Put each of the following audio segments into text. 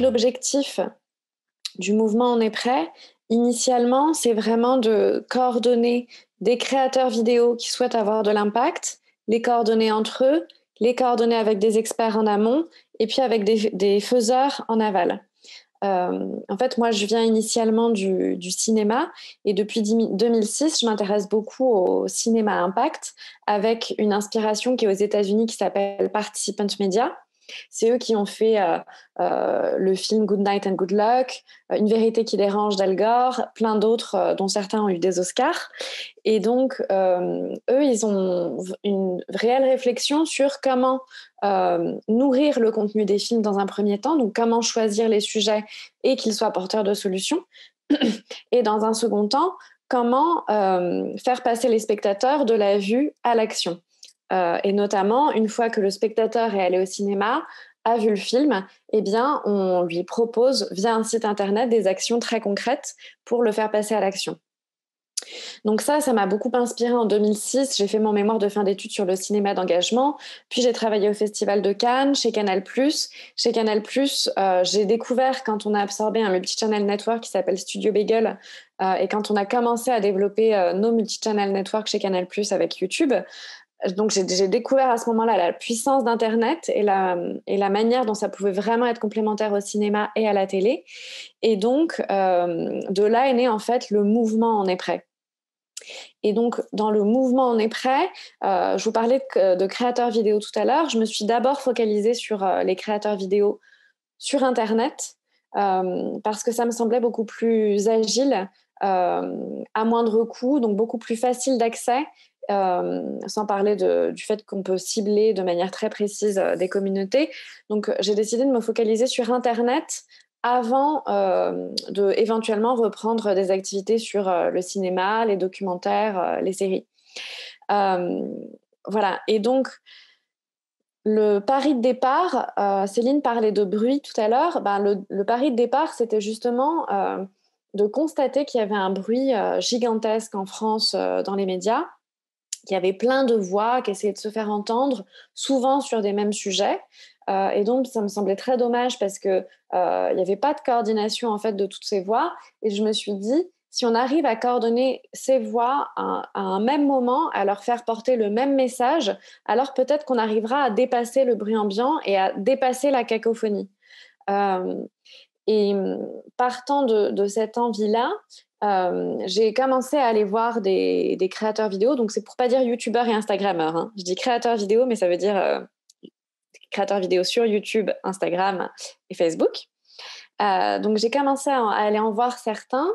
l'objectif du mouvement On est prêt, initialement, c'est vraiment de coordonner des créateurs vidéo qui souhaitent avoir de l'impact, les coordonner entre eux, les coordonner avec des experts en amont et puis avec des faiseurs en aval. En fait, moi, je viens initialement du cinéma et depuis 2006, je m'intéresse beaucoup au cinéma impact avec une inspiration qui est aux États-Unis qui s'appelle Participant Media. C'est eux qui ont fait le film Good Night and Good Luck, Une vérité qui dérange d'Al Gore, plein d'autres dont certains ont eu des Oscars. Et donc, eux, ils ont une réelle réflexion sur comment nourrir le contenu des films dans un premier temps, donc comment choisir les sujets et qu'ils soient porteurs de solutions. Et dans un second temps, comment faire passer les spectateurs de la vue à l'action. Et notamment, une fois que le spectateur est allé au cinéma, a vu le film, eh bien, on lui propose via un site internet des actions très concrètes pour le faire passer à l'action. Donc ça m'a beaucoup inspirée en 2006. J'ai fait mon mémoire de fin d'études sur le cinéma d'engagement. Puis j'ai travaillé au Festival de Cannes, chez Canal+. Chez Canal+, j'ai découvert, quand on a absorbé un multi-channel network qui s'appelle Studio Bagel, et quand on a commencé à développer nos multi-channel network chez Canal+, avec YouTube, donc j'ai découvert à ce moment-là la puissance d'Internet et la manière dont ça pouvait vraiment être complémentaire au cinéma et à la télé. Et donc, de là est né en fait le mouvement On est prêt. Et donc, dans le mouvement On est prêt, je vous parlais de créateurs vidéo tout à l'heure. Je me suis d'abord focalisée sur les créateurs vidéo sur Internet parce que ça me semblait beaucoup plus agile, à moindre coût, donc beaucoup plus facile d'accès. Sans parler du fait qu'on peut cibler de manière très précise des communautés. Donc, j'ai décidé de me focaliser sur Internet avant de éventuellement reprendre des activités sur le cinéma, les documentaires, les séries. Voilà. Et donc, le pari de départ, Céline parlait de bruit tout à l'heure, le pari de départ, c'était justement de constater qu'il y avait un bruit gigantesque en France dans les médias, qu'il y avait plein de voix qui essayaient de se faire entendre, souvent sur des mêmes sujets. Et donc, ça me semblait très dommage parce qu'il n'y avait pas de coordination en fait, de toutes ces voix. Et je me suis dit, si on arrive à coordonner ces voix à un même moment, à leur faire porter le même message, alors peut-être qu'on arrivera à dépasser le bruit ambiant et à dépasser la cacophonie. Et partant de cette envie-là, j'ai commencé à aller voir des créateurs vidéo. Donc, c'est pour pas dire youtubeurs et instagrammeurs. Hein. Je dis créateurs vidéo, mais ça veut dire créateurs vidéo sur YouTube, Instagram et Facebook. Donc, j'ai commencé à aller en voir certains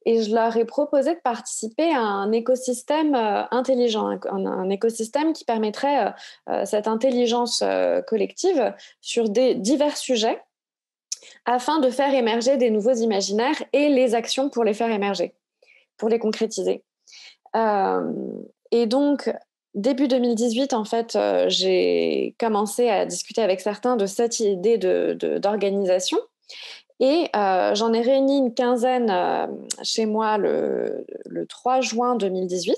et je leur ai proposé de participer à un écosystème intelligent, un écosystème qui permettrait cette intelligence collective sur divers sujets afin de faire émerger des nouveaux imaginaires et les actions pour les faire émerger, pour les concrétiser. Et donc, début 2018, en fait, j'ai commencé à discuter avec certains de cette idée d'organisation. Et j'en ai réuni une quinzaine chez moi le 3 juin 2018.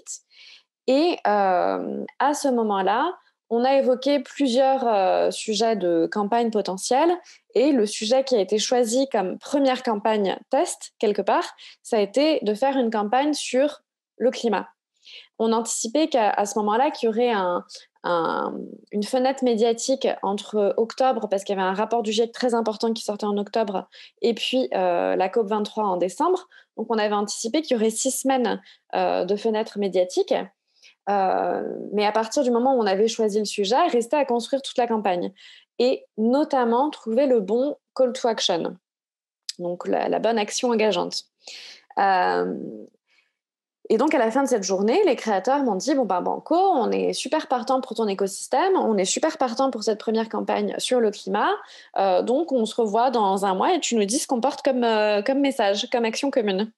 Et à ce moment-là, on a évoqué plusieurs sujets de campagne potentielle. Et le sujet qui a été choisi comme première campagne test, quelque part, ça a été de faire une campagne sur le climat. On anticipait qu'à ce moment-là, qu'il y aurait une fenêtre médiatique entre octobre, parce qu'il y avait un rapport du GIEC très important qui sortait en octobre, et puis la COP23 en décembre. Donc, on avait anticipé qu'il y aurait 6 semaines de fenêtre médiatique. Mais à partir du moment où on avait choisi le sujet, il restait à construire toute la campagne. Et notamment, trouver le bon call to action. Donc, la bonne action engageante. Et donc, à la fin de cette journée, les créateurs m'ont dit, Banco, on est super partant pour ton écosystème, on est super partant pour cette première campagne sur le climat, donc on se revoit dans un mois et tu nous dis ce qu'on porte comme message, comme action commune.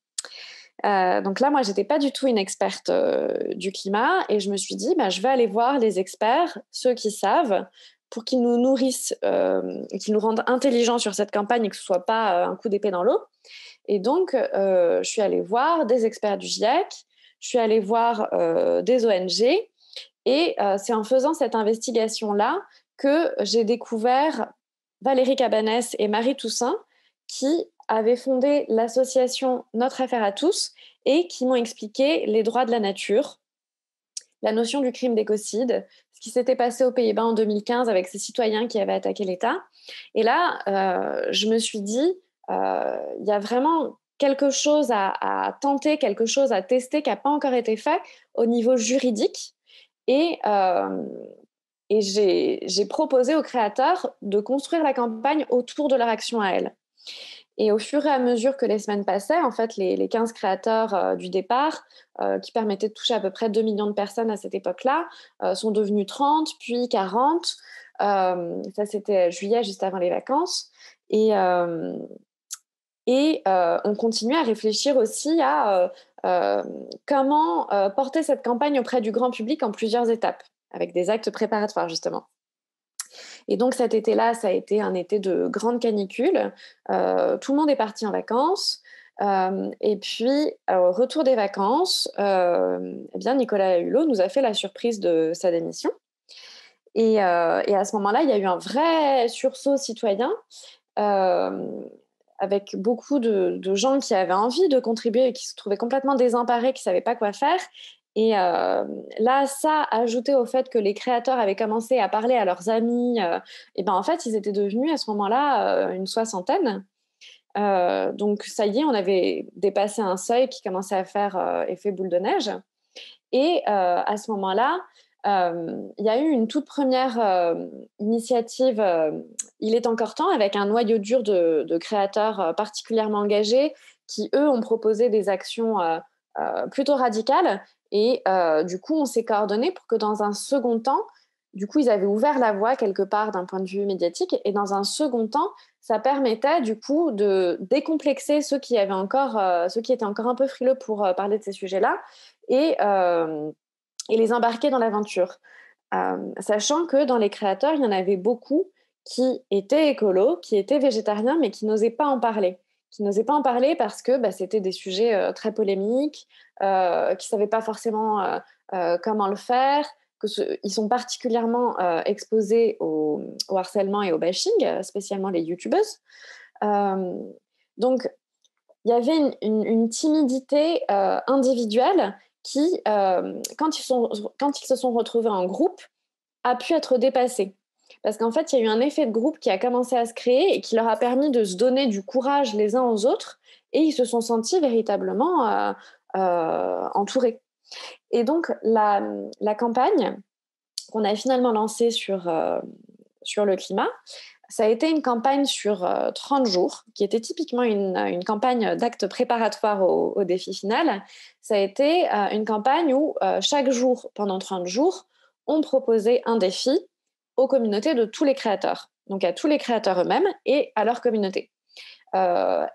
Donc là, moi, j'étais pas du tout une experte du climat et je me suis dit, je vais aller voir les experts, ceux qui savent, pour qu'ils nous nourrissent et qu'ils nous rendent intelligents sur cette campagne et que ce soit pas un coup d'épée dans l'eau. Et donc, je suis allée voir des experts du GIEC, je suis allée voir des ONG, et c'est en faisant cette investigation-là que j'ai découvert Valérie Cabanès et Marie Toussaint, qui avaient fondé l'association Notre Affaire à tous et qui m'ont expliqué les droits de la nature, la notion du crime d'écocide, ce qui s'était passé aux Pays-Bas en 2015 avec ces citoyens qui avaient attaqué l'État. Et là, je me suis dit, il y a vraiment quelque chose à tenter, quelque chose à tester qui n'a pas encore été fait au niveau juridique. Et, euh, et j'ai proposé aux créateurs de construire la campagne autour de leur action à elles. Et au fur et à mesure que les semaines passaient, en fait, les 15 créateurs du départ, qui permettaient de toucher à peu près 2 millions de personnes à cette époque-là, sont devenus 30, puis 40. Ça, c'était juillet, juste avant les vacances. Et, euh, on continue à réfléchir aussi à comment porter cette campagne auprès du grand public en plusieurs étapes, avec des actes préparatoires, justement. Et donc cet été-là, ça a été un été de grande canicule. Tout le monde est parti en vacances. Et puis, au retour des vacances, eh bien, Nicolas Hulot nous a fait la surprise de sa démission. Et à ce moment-là, il y a eu un vrai sursaut citoyen, euh, avec beaucoup de gens qui avaient envie de contribuer et qui se trouvaient complètement désemparés, qui ne savaient pas quoi faire. Et là, ça, ajouté au fait que les créateurs avaient commencé à parler à leurs amis, et ben en fait, ils étaient devenus à ce moment-là une soixantaine. Donc ça y est, on avait dépassé un seuil qui commençait à faire effet boule de neige. Et à ce moment-là, il y a eu une toute première initiative, Il est encore temps, avec un noyau dur de créateurs particulièrement engagés qui, eux, ont proposé des actions plutôt radicales. Et du coup, on s'est coordonnés pour que dans un second temps, du coup, ils avaient ouvert la voie quelque part d'un point de vue médiatique. Et dans un second temps, ça permettait du coup de décomplexer ceux qui avaient encore, ceux qui étaient encore un peu frileux pour parler de ces sujets-là et, euh, et les embarquer dans l'aventure. Sachant que dans les créateurs, il y en avait beaucoup qui étaient écolos, qui étaient végétariens, mais qui n'osaient pas en parler. Qui n'osaient pas en parler parce que c'était des sujets très polémiques, qui ne savaient pas forcément comment le faire, ils sont particulièrement exposés au harcèlement et au bashing, spécialement les youtubeuses. Euh, donc, il y avait une timidité individuelle qui, quand ils se sont retrouvés en groupe, a pu être dépassée. Parce qu'en fait, il y a eu un effet de groupe qui a commencé à se créer et qui leur a permis de se donner du courage les uns aux autres, et ils se sont sentis véritablement entourés. Et donc, la campagne qu'on a finalement lancée sur le climat, ça a été une campagne sur 30 jours, qui était typiquement une campagne d'actes préparatoires au défi final. Ça a été une campagne où chaque jour, pendant 30 jours, on proposait un défi aux communautés de tous les créateurs, donc à tous les créateurs eux-mêmes et à leur communauté.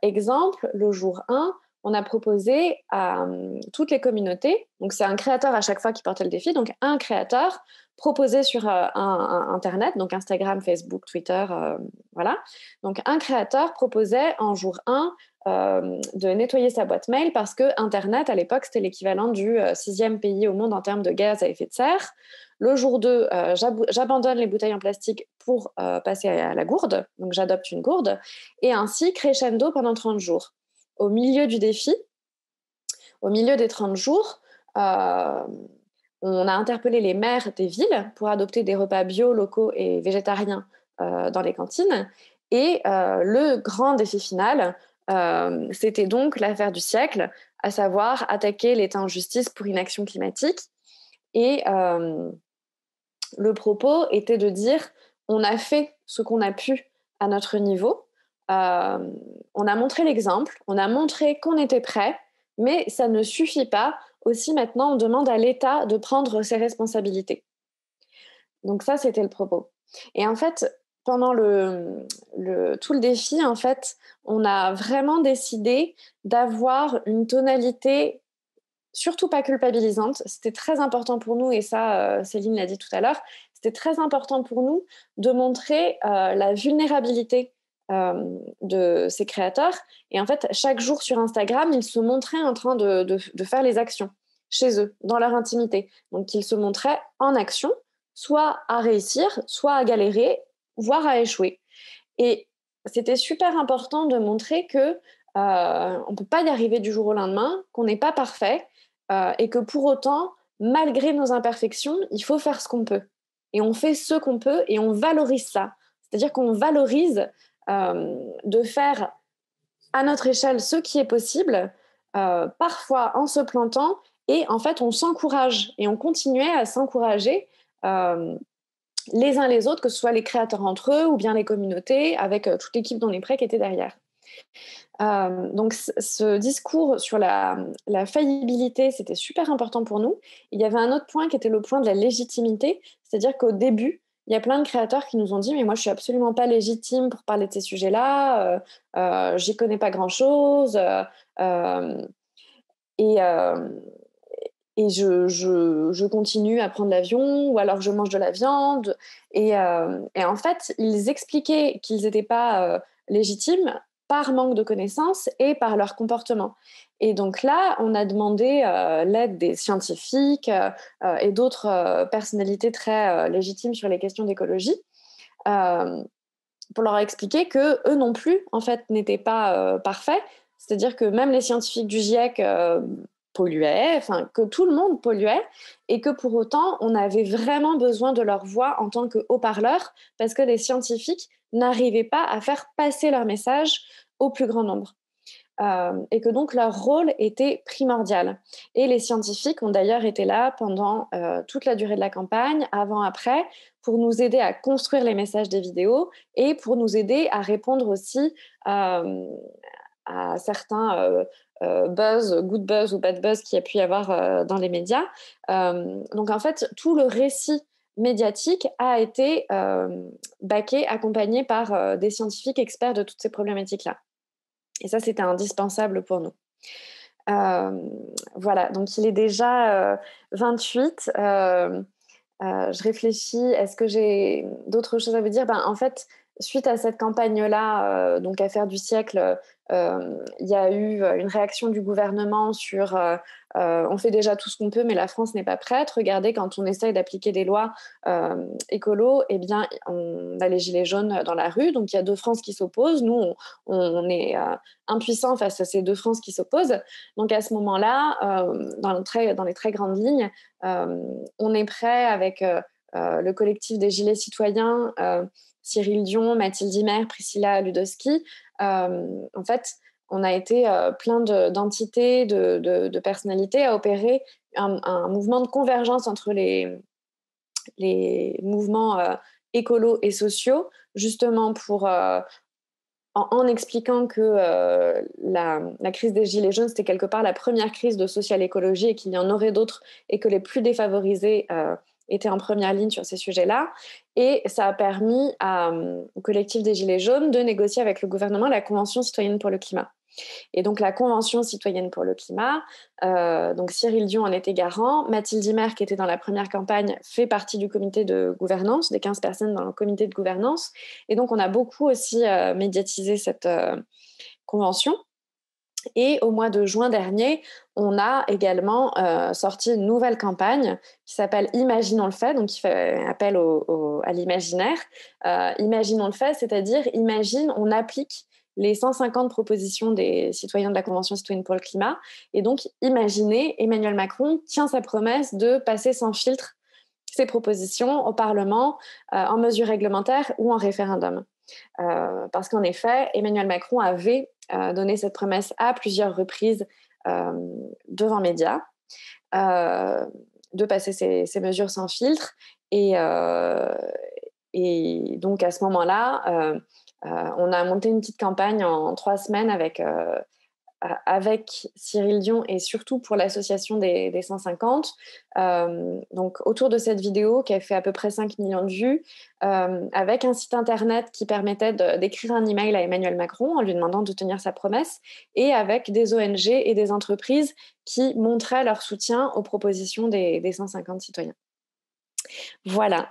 Exemple, le jour 1, on a proposé à toutes les communautés, donc c'est un créateur à chaque fois qui portait le défi, donc un créateur proposé sur Internet, donc Instagram, Facebook, Twitter, voilà. Donc un créateur proposait en jour 1 de nettoyer sa boîte mail parce que Internet, à l'époque, c'était l'équivalent du 6e pays au monde en termes de gaz à effet de serre. Le jour 2, j'abandonne les bouteilles en plastique pour passer à la gourde, donc j'adopte une gourde, et ainsi crescendo pendant 30 jours. Au milieu du défi, au milieu des 30 jours, on a interpellé les maires des villes pour adopter des repas bio, locaux et végétariens dans les cantines. Et le grand défi final, c'était donc l'affaire du siècle, à savoir attaquer l'État en justice pour inaction climatique. Et le propos était de dire, on a fait ce qu'on a pu à notre niveau, on a montré l'exemple, on a montré qu'on était prêt, mais ça ne suffit pas. Aussi, maintenant, on demande à l'État de prendre ses responsabilités. Donc ça, c'était le propos. Et en fait, pendant tout le défi, en fait, on a vraiment décidé d'avoir une tonalité surtout pas culpabilisante. C'était très important pour nous, et ça, Céline l'a dit tout à l'heure, c'était très important pour nous de montrer la vulnérabilité de ces créateurs. Et en fait, chaque jour sur Instagram, ils se montraient en train de faire les actions chez eux, dans leur intimité. Donc, ils se montraient en action, soit à réussir, soit à galérer, voire à échouer. Et c'était super important de montrer que, on peut pas y arriver du jour au lendemain, qu'on n'est pas parfait, et que pour autant, malgré nos imperfections, il faut faire ce qu'on peut et on fait ce qu'on peut et on valorise ça. C'est-à-dire qu'on valorise, de faire à notre échelle ce qui est possible, parfois en se plantant et en fait, on s'encourage et on continuait à s'encourager, hem, les uns les autres, que ce soit les créateurs entre eux ou bien les communautés avec, toute l'équipe d'On est prêt qui était derrière. Donc ce discours sur la faillibilité, c'était super important pour nous. Il y avait un autre point qui était le point de la légitimité, c'est-à-dire qu'au début, il y a plein de créateurs qui nous ont dit: «Mais moi, je suis absolument pas légitime pour parler de ces sujets-là, j'y connais pas grand-chose, hem et hem et je continue à prendre l'avion ou alors je mange de la viande» et en fait, ils expliquaient qu'ils n'étaient pas, légitimes par manque de connaissances et par leur comportement et donc là, on a demandé, l'aide des scientifiques, et d'autres, personnalités très, légitimes sur les questions d'écologie, hem, pour leur expliquer qu'eux non plus, en fait, n'étaient pas, parfaits. C'est-à-dire que même les scientifiques du GIEC, polluaient, enfin que tout le monde polluait et que pour autant, on avait vraiment besoin de leur voix en tant que haut-parleurs parce que les scientifiques n'arrivaient pas à faire passer leur message au plus grand nombre. Et que donc leur rôle était primordial. Et les scientifiques ont d'ailleurs été là pendant toute la durée de la campagne, avant, après, pour nous aider à construire les messages des vidéos et pour nous aider à répondre aussi à certains buzz, good buzz ou bad buzz qu'il y a pu y avoir dans les médias. Donc en fait, tout le récit médiatique a été backé, accompagné par des scientifiques experts de toutes ces problématiques-là. Et ça, c'était indispensable pour nous. Hem, voilà, donc il est déjà, 28. Je réfléchis, est-ce que j'ai d'autres choses à vous dire? Ben, en fait, suite à cette campagne-là, donc Affaire du siècle, il y a eu, une réaction du gouvernement sur, «On fait déjà tout ce qu'on peut, mais la France n'est pas prête. Regardez, quand on essaye d'appliquer des lois, écolo, eh bien, on a les gilets jaunes dans la rue». Donc il y a 2 France qui s'opposent. Nous, on est, impuissants face à ces 2 France qui s'opposent. Donc à ce moment-là, dans les très grandes lignes, on est prêt avec le collectif des Gilets citoyens, Cyril Dion, Mathilde Imer, Priscilla Ludowski. En fait, on a été plein d'entités, de personnalités à opérer un mouvement de convergence entre les mouvements écolos et sociaux, justement pour en expliquant que la crise des Gilets jaunes, c'était quelque part la première crise de social écologie et qu'il y en aurait d'autres et que les plus défavorisés étaient en première ligne sur ces sujets-là. Et ça a permis au collectif des Gilets jaunes de négocier avec le gouvernement la Convention citoyenne pour le climat. Et donc la Convention citoyenne pour le climat, donc Cyril Dion en était garant, Mathilde Imer, qui était dans la première campagne, fait partie du comité de gouvernance, des 15 personnes dans le comité de gouvernance. Et donc on a beaucoup aussi médiatisé cette convention. Et au mois de juin dernier, on a également sorti une nouvelle campagne qui s'appelle Imaginons le fait, donc qui fait appel à l'imaginaire. Imaginons le fait, c'est-à-dire imagine, on applique les 150 propositions des citoyens de la Convention citoyenne pour le climat. Et donc, imaginez, Emmanuel Macron tient sa promesse de passer sans filtre ses propositions au Parlement en mesure réglementaire ou en référendum. Parce qu'en effet, Emmanuel Macron avait donné cette promesse à plusieurs reprises devant médias, euh, de passer ces mesures sans filtre. Et donc à ce moment-là, on a monté une petite campagne en 3 semaines avec Cyril Dion et surtout pour l'association des 150. Donc autour de cette vidéo qui a fait à peu près 5 millions de vues, avec un site internet qui permettait d'écrire un email à Emmanuel Macron en lui demandant de tenir sa promesse, et avec des ONG et des entreprises qui montraient leur soutien aux propositions des 150 citoyens. Voilà,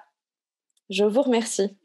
je vous remercie.